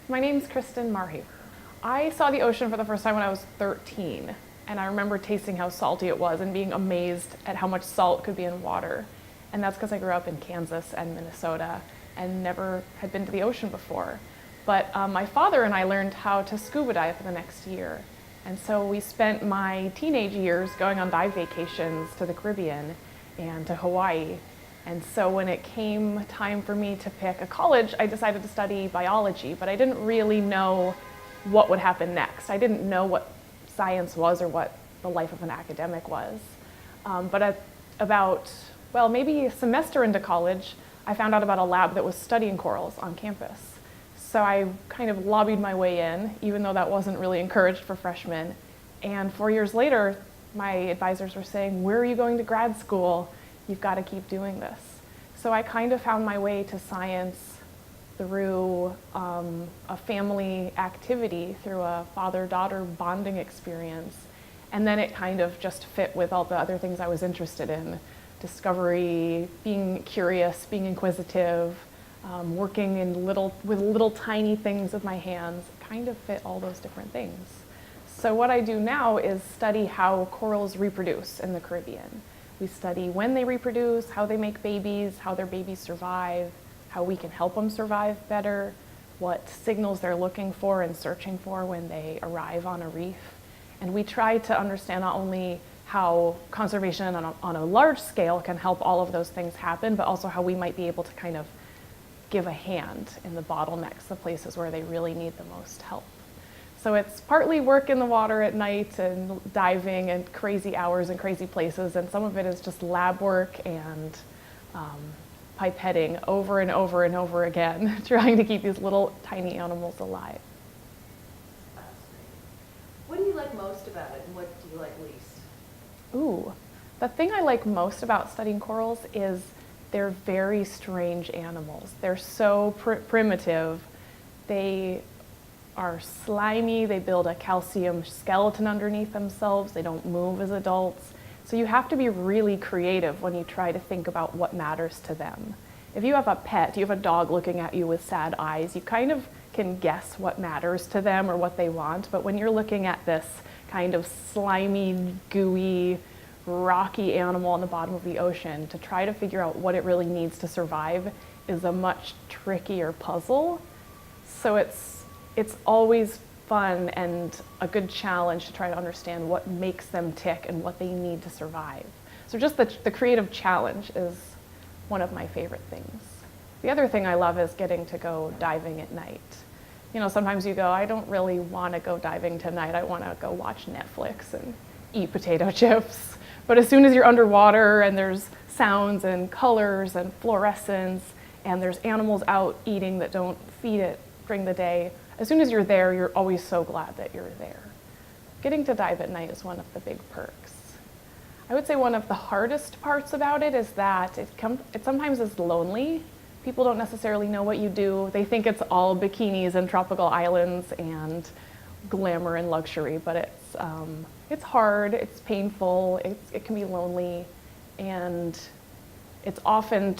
My name's Kristen Rough. I saw the ocean for the first time when I was 13, and I remember tasting how salty it was and being amazed at how much salt could be in water. And that's because I grew up in Kansas and Minnesota and never had been to the ocean before. But my father and I learned how to scuba dive for the next year. And so we spent my teenage years going on dive vacations to the Caribbean and to Hawaii. And so when it came time for me to pick a college, I decided to study biology, but I didn't really know what would happen next. I didn't know what science was or what the life of an academic was. Maybe a semester into college, I found out about a lab that was studying corals on campus. So I kind of lobbied my way in, even though that wasn't really encouraged for freshmen. And 4 years later, my advisors were saying, "Where are you going to grad school? You've got to keep doing this." So I kind of found my way to science through a family activity, through a father-daughter bonding experience. And then it kind of just fit with all the other things I was interested in. Discovery, being curious, being inquisitive, working with little tiny things with my hands, kind of fit all those different things. So what I do now is study how corals reproduce in the Caribbean. We study when they reproduce, how they make babies, how their babies survive, how we can help them survive better, what signals they're looking for and searching for when they arrive on a reef. And we try to understand not only how conservation on a large scale can help all of those things happen, but also how we might be able to kind of give a hand in the bottlenecks, the places where they really need the most help. So it's partly work in the water at night and diving and crazy hours and crazy places, and some of it is just lab work and pipetting over and over and over again, trying to keep these little tiny animals alive. What do you like most about it, and what do you like least? Ooh, the thing I like most about studying corals is they're very strange animals. They're so primitive. They are slimy, they build a calcium skeleton underneath themselves, they don't move as adults. So you have to be really creative when you try to think about what matters to them. If you have a pet, you have a dog looking at you with sad eyes, you kind of can guess what matters to them or what they want, but when you're looking at this kind of slimy, gooey, rocky animal on the bottom of the ocean, to try to figure out what it really needs to survive is a much trickier puzzle. So it's always fun and a good challenge to try to understand what makes them tick and what they need to survive. So just the creative challenge is one of my favorite things. The other thing I love is getting to go diving at night. You know, sometimes you go, I don't really want to go diving tonight. I want to go watch Netflix and eat potato chips. But as soon as you're underwater and there's sounds and colors and fluorescence and there's animals out eating that don't feed it during the day, as soon as you're there, you're always so glad that you're there. Getting to dive at night is one of the big perks. I would say one of the hardest parts about it is that it sometimes is lonely. People don't necessarily know what you do. They think it's all bikinis and tropical islands and glamour and luxury, but it's hard, it's painful, it can be lonely, and it's often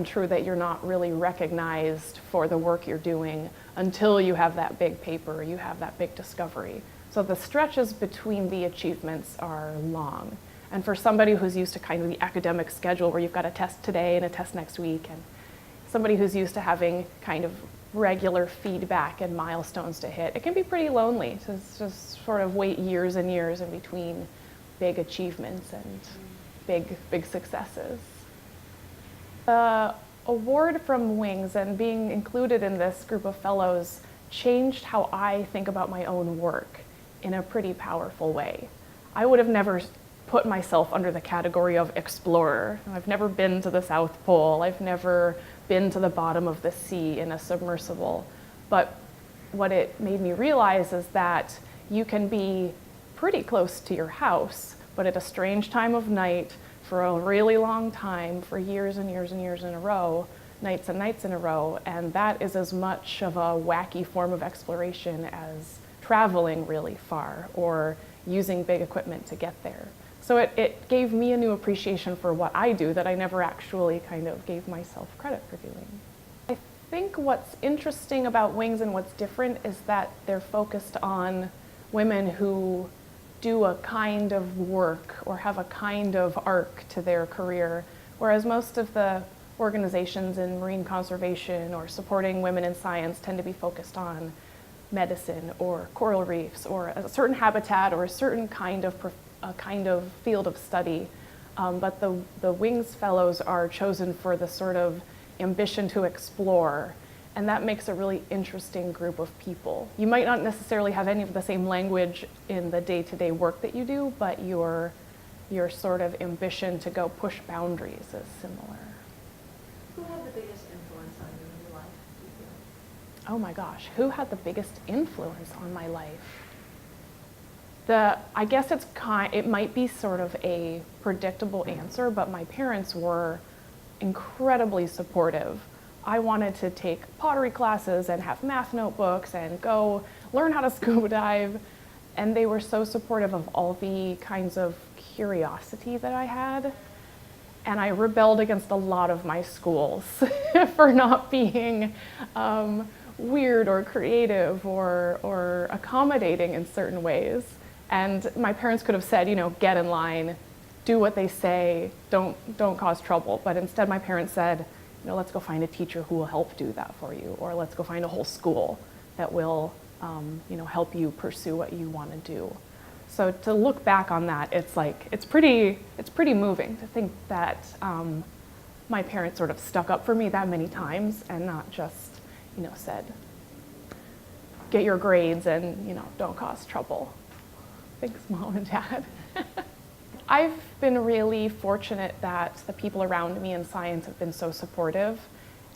true that you're not really recognized for the work you're doing until you have that big paper or you have that big discovery. So the stretches between the achievements are long. And for somebody who's used to kind of the academic schedule where you've got a test today and a test next week, and somebody who's used to having kind of regular feedback and milestones to hit, it can be pretty lonely to just sort of wait years and years in between big achievements and big successes. The award from Wings and being included in this group of fellows changed how I think about my own work in a pretty powerful way. I would have never put myself under the category of explorer. I've never been to the South Pole. I've never been to the bottom of the sea in a submersible. But what it made me realize is that you can be pretty close to your house, but at a strange time of night, for a really long time, for years and years and years in a row, nights and nights in a row, and that is as much of a wacky form of exploration as traveling really far or using big equipment to get there. So it gave me a new appreciation for what I do that I never actually kind of gave myself credit for doing. I think what's interesting about Wings and what's different is that they're focused on women who do a kind of work or have a kind of arc to their career, whereas most of the organizations in marine conservation or supporting women in science tend to be focused on medicine or coral reefs or a certain habitat or a certain kind of field of study. But the Wings Fellows are chosen for the sort of ambition to explore, and that makes a really interesting group of people. You might not necessarily have any of the same language in the day-to-day work that you do, but your sort of ambition to go push boundaries is similar. Who had the biggest influence on you in your life, do you feel? Oh my gosh, who had the biggest influence on my life? I guess it might be sort of a predictable answer, but my parents were incredibly supportive. I wanted to take pottery classes and have math notebooks and go learn how to scuba dive, and they were so supportive of all the kinds of curiosity that I had. And I rebelled against a lot of my schools for not being weird or creative or accommodating in certain ways. And my parents could have said, get in line, do what they say, don't cause trouble. But instead my parents said, let's go find a teacher who will help do that for you, or let's go find a whole school that will help you pursue what you want to do. So to look back on that, it's pretty moving to think that my parents sort of stuck up for me that many times and not just said, get your grades and don't cause trouble. Thanks, Mom and Dad. I've been really fortunate that the people around me in science have been so supportive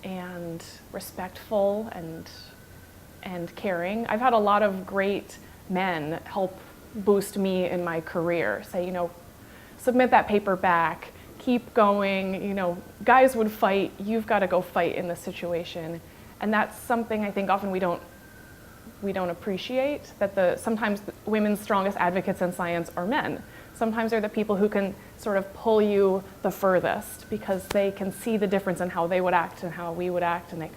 and respectful and caring. I've had a lot of great men help boost me in my career, say, submit that paper back, keep going, guys would fight, you've got to go fight in this situation. And that's something I think often we don't appreciate, that sometimes women's strongest advocates in science are men. Sometimes they're the people who can sort of pull you the furthest because they can see the difference in how they would act and how we would act, and they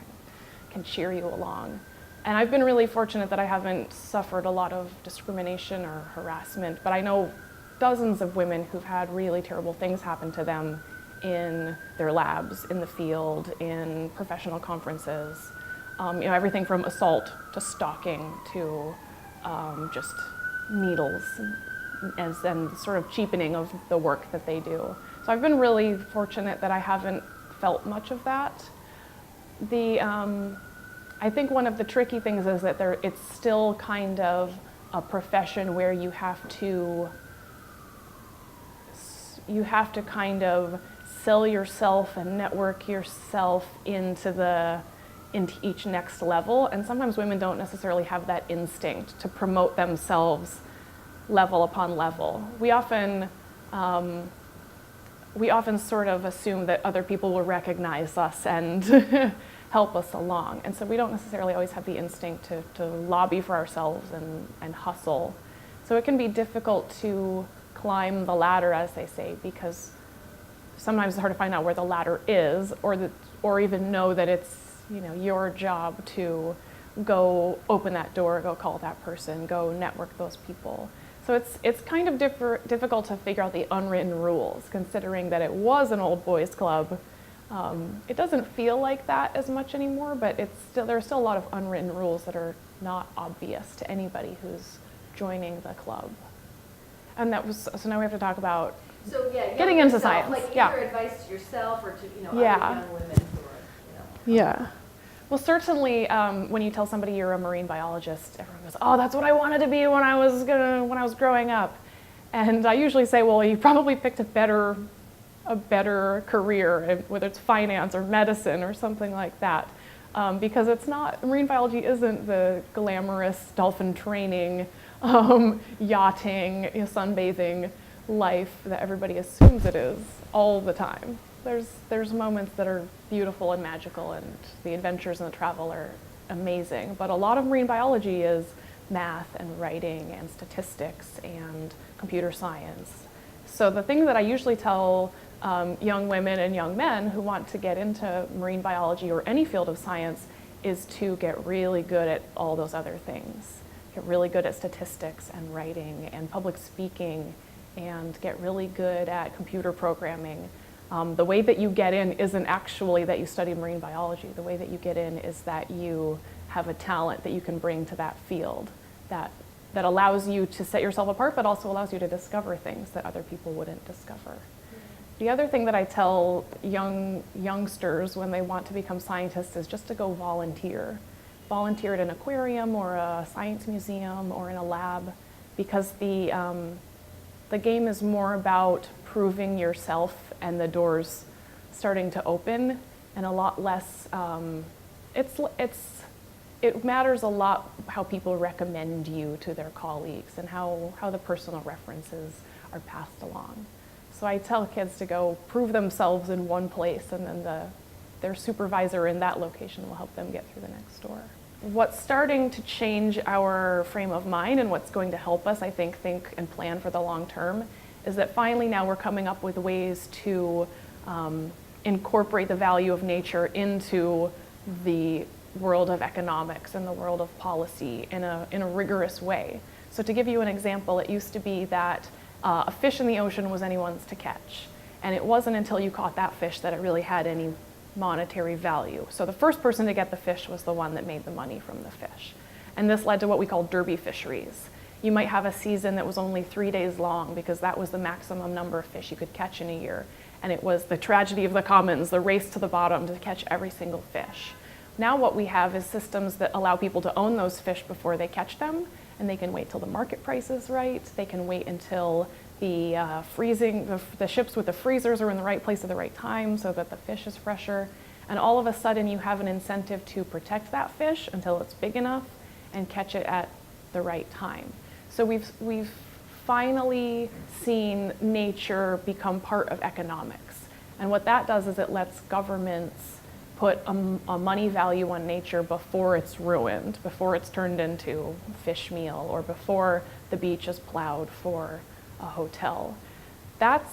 can cheer you along. And I've been really fortunate that I haven't suffered a lot of discrimination or harassment, but I know dozens of women who've had really terrible things happen to them in their labs, in the field, in professional conferences. Everything from assault to stalking to just needles and sort of cheapening of the work that they do. So I've been really fortunate that I haven't felt much of that. I think one of the tricky things is that it's still kind of a profession where you have to kind of sell yourself and network yourself into each next level, and sometimes women don't necessarily have that instinct to promote themselves level upon level. We often sort of assume that other people will recognize us and help us along, and so we don't necessarily always have the instinct to lobby for ourselves and hustle. So it can be difficult to climb the ladder, as they say, because sometimes it's hard to find out where the ladder is, or even know that it's your job to go open that door, go call that person, go network those people. So it's kind of difficult to figure out the unwritten rules, considering that it was an old boys club. It doesn't feel like that as much anymore, but there are still a lot of unwritten rules that are not obvious to anybody who's joining the club. And so now we have to talk about getting into science. Like either advice to yourself or to other young women who are Yeah. Well, certainly when you tell somebody you're a marine biologist, everyone goes, "Oh, that's what I wanted to be when I was growing up." And I usually say, "Well, you probably picked a better career, whether it's finance or medicine or something like that, because marine biology isn't the glamorous dolphin training, yachting, sunbathing life that everybody assumes it is all the time. There's moments that are beautiful and magical, and the adventures and the travel are amazing, but a lot of marine biology is math and writing and statistics and computer science. So the thing that I usually tell young women and young men who want to get into marine biology or any field of science is to get really good at all those other things. Get really good at statistics and writing and public speaking and get really good at computer programming. The way that you get in isn't actually that you study marine biology. The way that you get in is that you have a talent that you can bring to that field that allows you to set yourself apart, but also allows you to discover things that other people wouldn't discover. The other thing that I tell youngsters when they want to become scientists is just to go volunteer. Volunteer at an aquarium or a science museum or in a lab, because the game is more about proving yourself and the doors starting to open, and a lot less, it matters a lot how people recommend you to their colleagues and how the personal references are passed along. So I tell kids to go prove themselves in one place, and then their supervisor in that location will help them get through the next door. What's starting to change our frame of mind and what's going to help us, I think and plan for the long term, is that finally now we're coming up with ways to incorporate the value of nature into the world of economics and the world of policy in a rigorous way. So to give you an example, it used to be that a fish in the ocean was anyone's to catch. And it wasn't until you caught that fish that it really had any monetary value. So the first person to get the fish was the one that made the money from the fish. And this led to what we call derby fisheries. You might have a season that was only 3 days long because that was the maximum number of fish you could catch in a year. And it was the tragedy of the commons, the race to the bottom to catch every single fish. Now what we have is systems that allow people to own those fish before they catch them, and they can wait till the market price is right. They can wait until the ships with the freezers are in the right place at the right time so that the fish is fresher. And all of a sudden you have an incentive to protect that fish until it's big enough and catch it at the right time. So we've finally seen nature become part of economics. And what that does is it lets governments put a money value on nature before it's ruined, before it's turned into fish meal, or before the beach is plowed for a hotel. That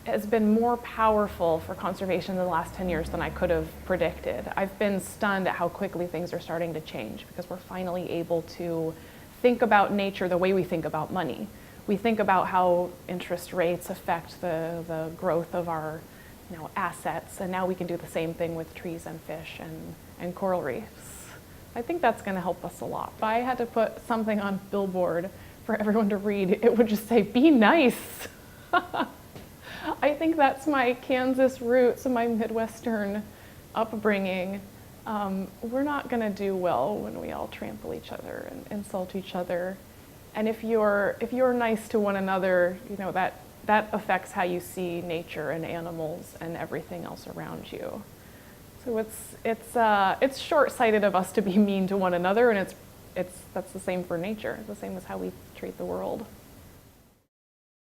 has been more powerful for conservation in the last 10 years than I could have predicted. I've been stunned at how quickly things are starting to change because we're finally able to think about nature the way we think about money. We think about how interest rates affect the growth of our assets, and now we can do the same thing with trees and fish and coral reefs. I think that's going to help us a lot. If I had to put something on billboard for everyone to read, it would just say, "Be nice." I think that's my Kansas roots and my Midwestern upbringing. We're not going to do well when we all trample each other and insult each other. And if you're nice to one another, that affects how you see nature and animals and everything else around you. So it's short-sighted of us to be mean to one another, and that's the same for nature. It's the same as how we treat the world.